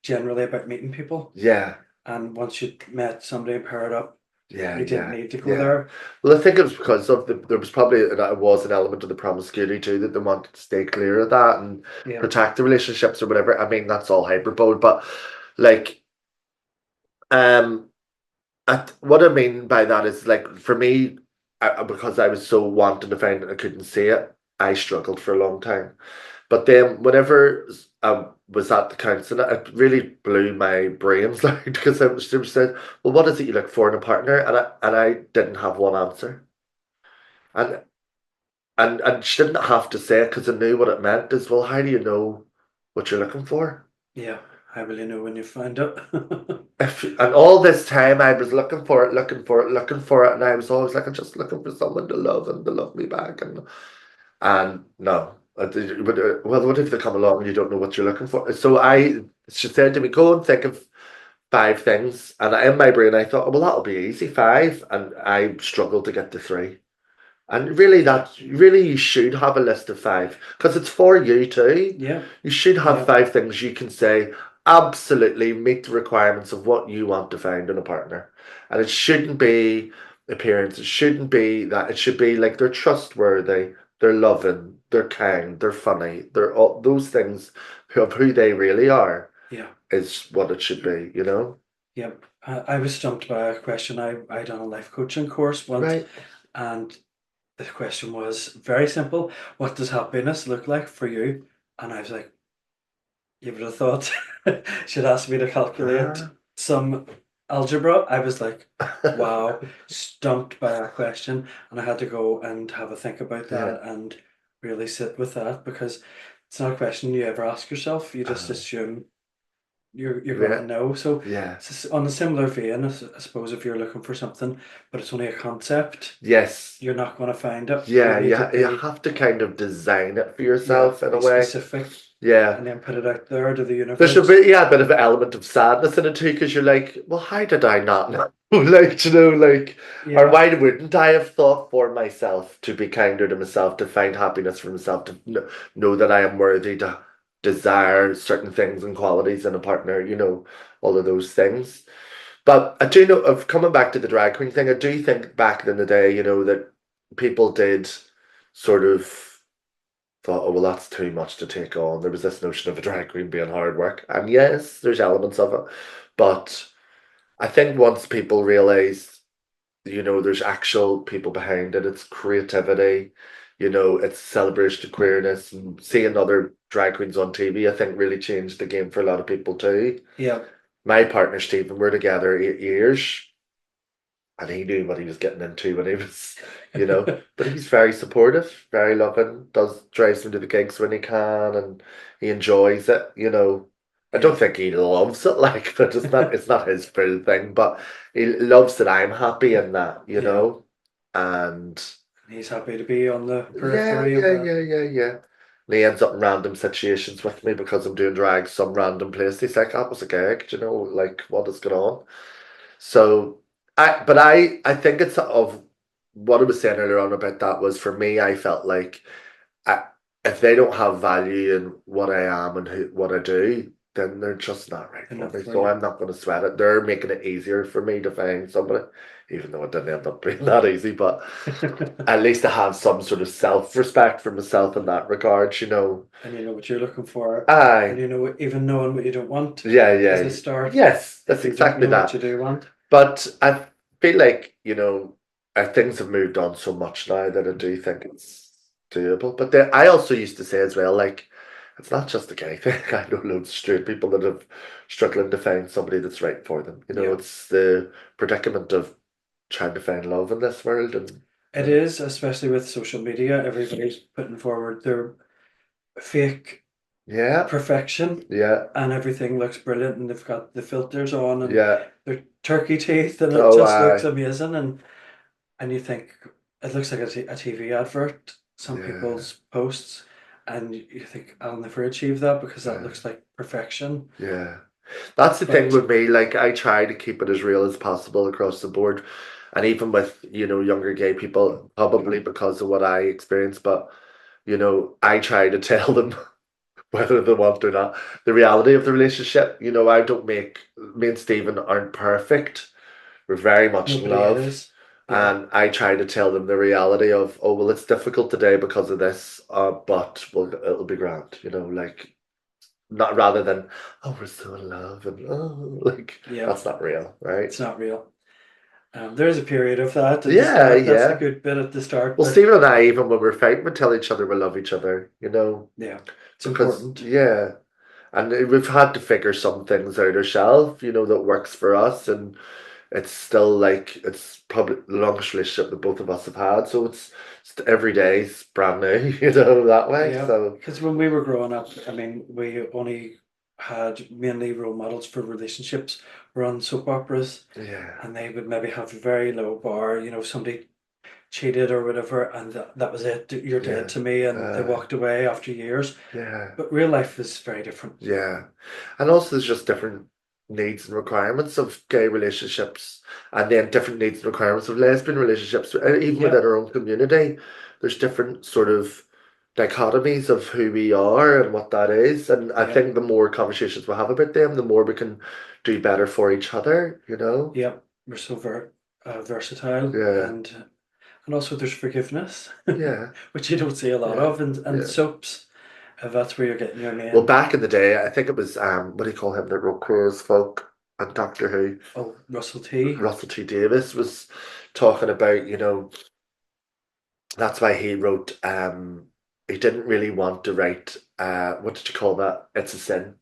generally about meeting people, Yeah, and once you met somebody and paired up, yeah, you didn't yeah, need to go yeah. there. Well, I think it was because of there was probably it was an element of the promiscuity too that they wanted to stay clear of that and Yeah. protect the relationships or whatever. I mean, that's all hyperbole, but like, um, what I mean by that is like for me, because I was so wanting to find it, I couldn't see it. I struggled for a long time, But then whenever I was at the council, it really blew my brains out because she said, "Well, what is it you look for in a partner?" And I didn't have one answer, and and she didn't have to say it because I knew what it meant. As well, how do you know what you're looking for? Yeah, how will you know when you find it? And all this time I was looking for it, looking for it, looking for it, and I was always like, I'm just looking for someone to love and to love me back, and no. Well, what if they come along and you don't know what you're looking for? She said to me, go and think of five things. And in my brain, I thought, well, that'll be easy, five. And I struggled to get to three. And really, Yeah, you should have a list of five because it's for you too. yeah, You should have yeah, five things you can say absolutely meet the requirements of what you want to find in a partner. And it shouldn't be appearance. It shouldn't be that. It should be like they're trustworthy, they're loving, they're kind, they're funny. They're all those things of who they really are yeah, is what it should be, you know? yeah. I was stumped by a question. I done a life coaching course once, Right. and the question was very simple. What does happiness look like for you? And I was like, you would have thought she'd asked me to calculate Ah. some algebra. I was like, wow, stumped by that question. And I had to go and have a think about Yeah. that and really sit with that because it's not a question you ever ask yourself. You just Uh, assume you're going yeah. to know. So Yeah. on a similar vein, I suppose if you're looking for something, but it's only a concept, Yes. you're not going to find it. You Yeah, need to you be, have to kind of design it for yeah, yourself in a be way. specific Yeah. and then put it out there to the There should universe. be, yeah, a bit of an element of sadness in it too, because you're like, well, how did I not know? Like, you know, like, or Yeah, why wouldn't I have thought for myself to be kinder to myself, to find happiness for myself, to know that I am worthy to desire certain things and qualities in a partner, you know, all of those things. But I do know, of coming back to the drag queen thing, I do think back in the day, you know, that people did sort of thought, oh, well, that's too much to take on. There was this notion of a drag queen being hard work. And yes, there's elements of it. But I think once people realize, you know, there's actual people behind it, it's creativity, you know, it's celebration of queerness and seeing other drag queens on TV, I think really changed the game for a lot of people too. yeah, My partner, Stephen, we're together 8 years and he knew what he was getting into when he was, you know. But he's very supportive, very loving, does drives him to the gigs when he can, and he enjoys it. You know, I yeah. don't think he loves it, like, but it's not his full thing. But he loves that I'm happy in that, you Yeah, know, and he's happy to be on the yeah, periphery of yeah, that. yeah, yeah, yeah. And he ends up in random situations with me because I'm doing drag some random place. He's like, that was a gag, do you know, like what is going on? So I think it's of what I was saying earlier on about that was for me, I felt like I, if they don't have value in what I am and what I do, then they're just not right for Enough me. for So you. I'm not going to sweat it. They're making it easier for me to find somebody, even though it didn't end up being that easy. But at least I have some sort of self-respect for myself in that regard, you know. And you know what you're looking for. And Aye, you know, even knowing what you don't want yeah, is yeah, a start yes, if that's you don't exactly know what that. you do want. But I feel like, you know, things have moved on so much now that I do think it's doable. But then I also used to say as well, like, it's not just a gay thing. I know loads of straight people that have struggling to find somebody that's right for them. You know, Yeah, it's the predicament of trying to find love in this world. And it is, especially with social media. Everybody's putting forward their fake yeah, perfection yeah, and everything looks brilliant and they've got the filters on and yeah. their turkey teeth and it Oh, just looks I, amazing and you think it looks like a TV advert, some yeah, people's posts, and you think I'll never achieve that because that uh, looks like perfection. yeah. That's the thing But with me. Like, I try to keep it as real as possible across the board. And even with, you know, younger gay people, probably because of what I experienced, but, you know, I try to tell them whether they want or not, the reality of the relationship. You know, I don't make, me and Stephen aren't perfect. We're very much in nobody love. is. Yeah, And I try to tell them the reality of, oh, well, it's difficult today because of this, but well, it'll be grand, you know, like, not rather than, oh, we're so in love and, oh, like, yeah, that's not real, right? it's not real. There's a period of that at the Yeah, start. That's a yeah. good bit at the start, Well, but Stephen and I, even when we're fighting, we tell each other we love each other, yeah, it's because, important. yeah. And we've had to figure some things out ourselves, that works for us. And it's still like, it's probably the longest relationship that both of us have had. So it's every day is brand new, that way. Yeah, So, because when we were growing up, I mean, we only had mainly role models for relationships were on soap operas, yeah, and they would maybe have a very low bar, somebody cheated or whatever, and that was it. You're dead yeah, to me, and they uh, walked away after years. yeah. But real life is very different. Yeah. And also there's just different needs and requirements of gay relationships and then different needs and requirements of lesbian relationships. Even within Yep, our own community, there's different sort of dichotomies of who we are and what that is. And I yep, think the more conversations we have about them, the more we can do better for each other. yep. We're so versatile, Yeah. and also there's forgiveness, Yeah. which you don't see a lot Yeah. of, and Yeah. soaps. If that's where you're getting your Well, main. back in the day, I think it was what do you call him that wrote Queer as Folk and Doctor Who? Oh, Russell T. Russell T Davis was talking about, that's why he wrote, he didn't really want to write, what did you call that? It's a Sin.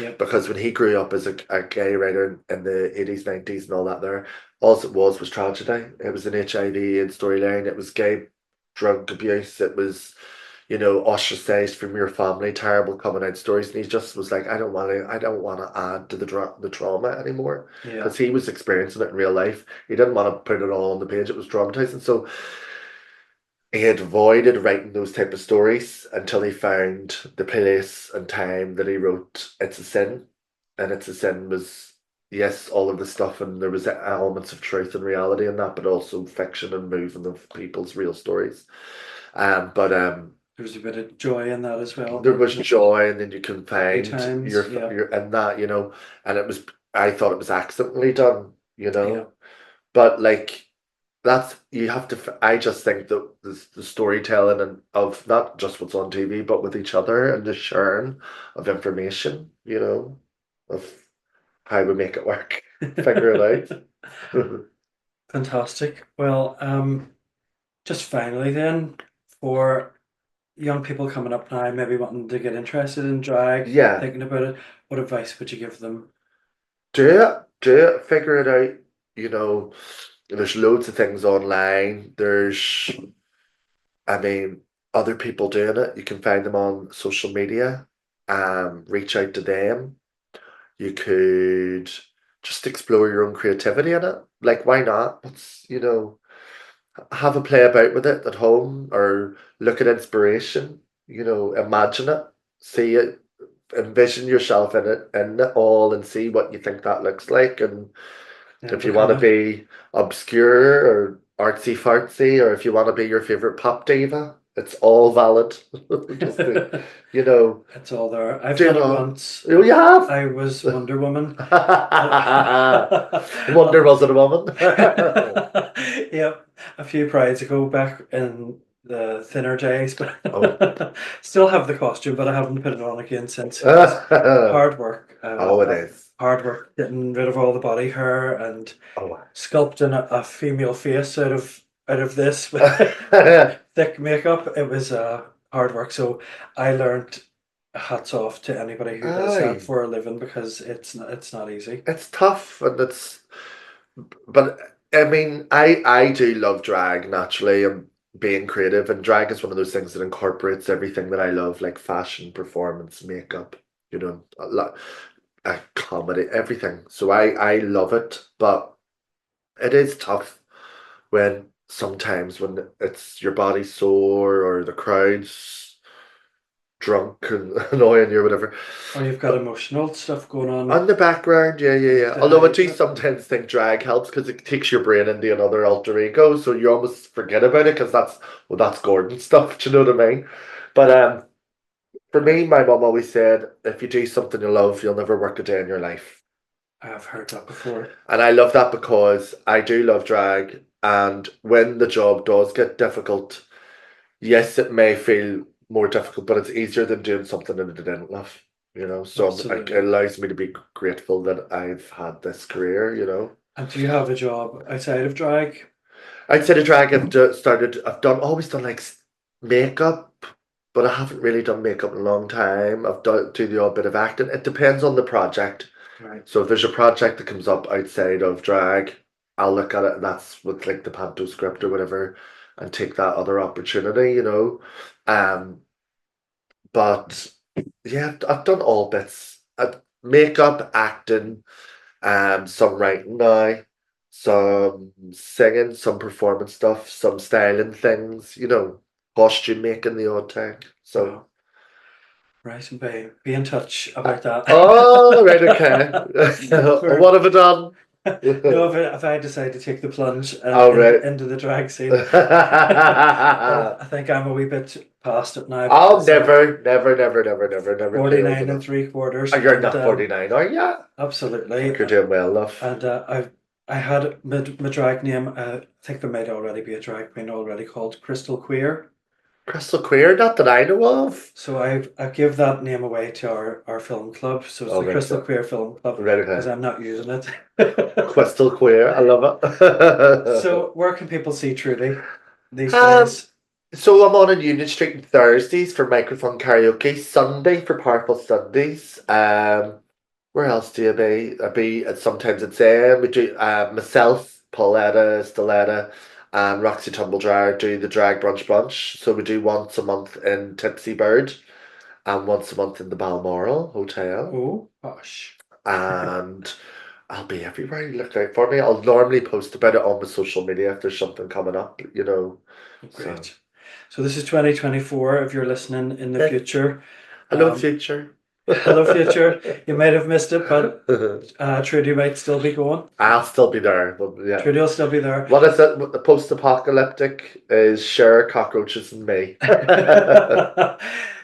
Yep, Because when he grew up as a gay writer in the 80s, 90s, and all that, there, all it was tragedy. It was an HIV/AIDS storyline, it was gay drug abuse, it was, ostracized from your family, terrible coming out stories. And he just was like, I don't want to add to the trauma anymore. yeah, Because he was experiencing it in real life. He didn't want to put it all on the page. It was traumatizing. So he had avoided writing those type of stories until he found the place and time that he wrote It's a Sin. And It's a Sin was, yes, all of the stuff, and there was elements of truth and reality in that, but also fiction and moving of people's real stories. But there's a bit of joy in that as well. there was joy, and then you can Happy find times, yeah, your in that, and it was, I thought it was accidentally done. yeah. But like, that's, you have to. I just think that the storytelling and of not just what's on TV, but with each other and the sharing of information, of how we make it work, figure it out. Fantastic. Well, just finally then, for young people coming up now, maybe wanting to get interested in drag, Yeah, thinking about it, what advice would you give them? do it, figure it out. You know, there's loads of things online. I mean, other people doing it. You can find them on social media. Reach out to them. You could just explore your own creativity in it. Like, why not? Have a play about with it at home, or look at inspiration, imagine it, see it, envision yourself in it all, and see what you think that looks like. And And if you want become to it. be obscure or artsy fartsy, or if you want to be your favorite pop diva, it's all valid. Just you know, It's all there. I've do done it it all. once. Oh, you have. I was Wonder Woman. Wonder was it a woman? Yep, a few prides ago back in the thinner days, Oh. but still have the costume, but I haven't put it on again since. It was hard work. Oh, it is. Hard work getting rid of all the body hair and Oh. sculpting a female face out of this with thick makeup. It was hard work. So I learned hats off to anybody who does that Aye. for a living because it's not easy. It's tough, and but I mean, I do love drag naturally, and being creative, and drag is one of those things that incorporates everything that I love, like fashion, performance, makeup, a lot, comedy, everything. So I love it, but it is tough when sometimes when it's your body's sore or the crowd's drunk and annoying you or whatever. Or you've got But emotional stuff going on. on the background, yeah, yeah, You have yeah. to Although I hide do it. sometimes think drag helps because it takes your brain into another alter ego, so you almost forget about it because that's Gordon stuff. Do you know what I mean? But for me, my mum always said, if you do something you love, you'll never work a day in your life. I've heard that before. And I love that because I do love drag, and when the job does get difficult, yes, it may feel more difficult, but it's easier than doing something that I didn't love. So it Absolutely. allows me to be grateful that I've had this career. And do you have a job outside of drag? Outside of drag, always done like makeup, but I haven't really done makeup in a long time. I've done do the odd bit of acting. It depends on the project. Right. So if there's a project that comes up outside of drag, I'll look at it, and that's with like the panto script or whatever, and take that other opportunity, you know. Um, but yeah, I've done all bits. Makeup, acting, some writing now, some singing, some performance stuff, some styling things, you know, costume making the odd time. So, Wow. Right, and be in touch about oh, right, okay. that. What For have I done? no, if I decide to take the plunge All right. into the drag scene, I think I'm a wee bit past it now I'll because never, never, never, never, never, never play old 49 and enough. three Oh, quarters, you're and not 49, are you? I absolutely, think you're doing well enough. and I had my drag name. I think there might already be a drag queen already called Crystal Queer. Crystal Queer, not that I know of. So I give that name away to our film club. So it's Oh, the right, Crystal Queer Film Club right, because okay. I'm not using it. Crystal Queer, I love it. So where can people see Trudy these Um, days? so I'm on Union Street on Thursdays for microphone karaoke, Sunday for Purple Sundays. Where else do you be? I be sometimes it's we do myself, Pauletta, Stiletta, and Roxy Tumbledryer do the drag brunch. So we do once a month in Tipsy Bird and once a month in the Balmoral Hotel. Oh, gosh. And I'll be everywhere. You look out for me. I'll normally post about it on my social media if there's something coming up, you know. So Great. So this is 2024. If you're listening in the yeah. future, Hello, um, future. hello future. You might have missed it, but Trudy might still be going. I'll still be there, but yeah. Trudy will still be there. What is it? The post-apocalyptic is Cher, cockroaches, and me.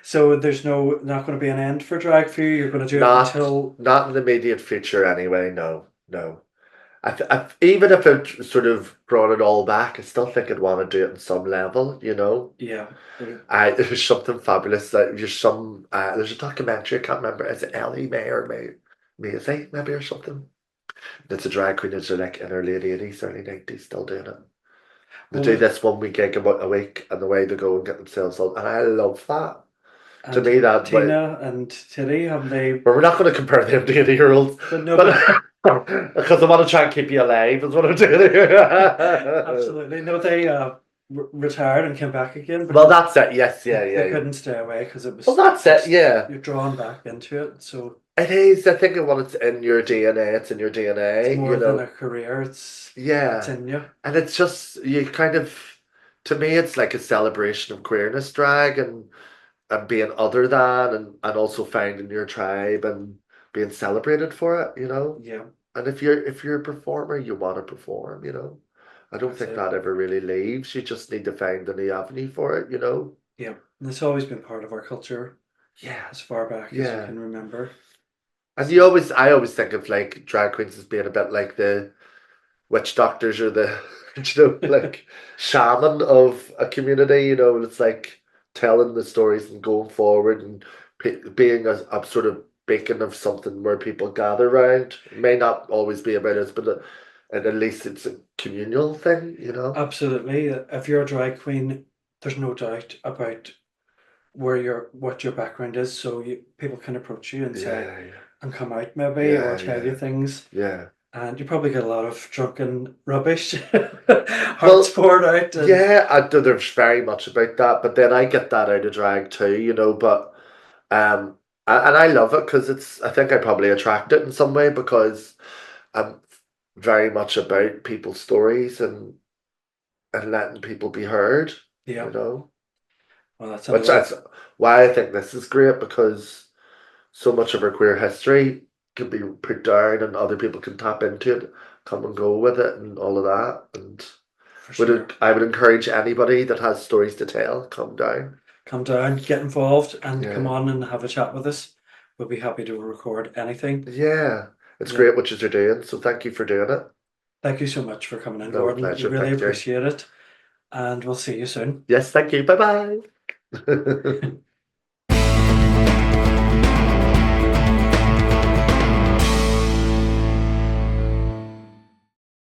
So there's not going to be an end for drag for you. You're going to do it Not, until not in the immediate future, anyway. No, no. Even if it sort of brought it all back, I still think I'd want to do it on some level, you know. yeah. There's something fabulous that there's a documentary, I can't remember, is it Ellie Mae or Maisie maybe or something? It's a drag queen that's like in her late 80s, early 90s, still doing it. They do Well, this 1 week gig about a week and the way they go and get themselves on. And I love that. To and me, that way. Tina and Titty, haven't they? But we're not going to compare them to 80-year-olds. But no, But but because I want to try and keep you alive, is what I'm doing here. absolutely. No, they retired and came back again, but Well, that's it. Yes, yeah, they yeah. couldn't stay away because it Well, was that's it. just Yeah. you're drawn back into it. So It is. I think when it's in your DNA, it's in your it's DNA, more you than a know. career. It's Yeah. in you. And it's just, you kind of, to me, it's like a celebration of queerness drag and being other than and also finding your tribe and being celebrated for it, you know. Yeah, And if you're a performer, you want to perform, you know. I don't that's think it. that ever really leaves. You just need to find a new avenue for it, you know. Yeah, and it's always been part of our culture Yeah, as far back as you yeah. can remember. And So I always think of like drag queens as being a bit like the witch doctors or the you know like shaman of a community, you know, and it's like telling the stories and going forward and being a sort of beacon of something where people gather around. It may not always be about us, but and at least it's a communal thing, you know. absolutely, if you're a drag queen, there's no doubt about what your background is. So people can approach you and say, Yeah, and come out maybe, or yeah, tell you yeah, things. yeah. And you probably get a lot of drunken rubbish, hearts Well, poured out, and yeah, there's very much about that, but then I get that out of drag too, you know. But and I love it because I think I probably attract it in some way because I'm very much about people's stories and letting people be heard, yeah, you know. well, that's Which another. that's why I think this is great because so much of our queer history can be put down and other people can tap into it, come and go with it and all of that. And For sure. I would encourage anybody that has stories to tell, come down. Come down, get involved, and come Yeah. on and have a chat with us. We'll be happy to record anything. Yeah. It's Yeah. great what you're doing, so thank you for doing it. Thank you so much for coming in, No Gordon. We pleasure, really thank you. appreciate it, and we'll see you soon. Yes, thank you. Bye bye.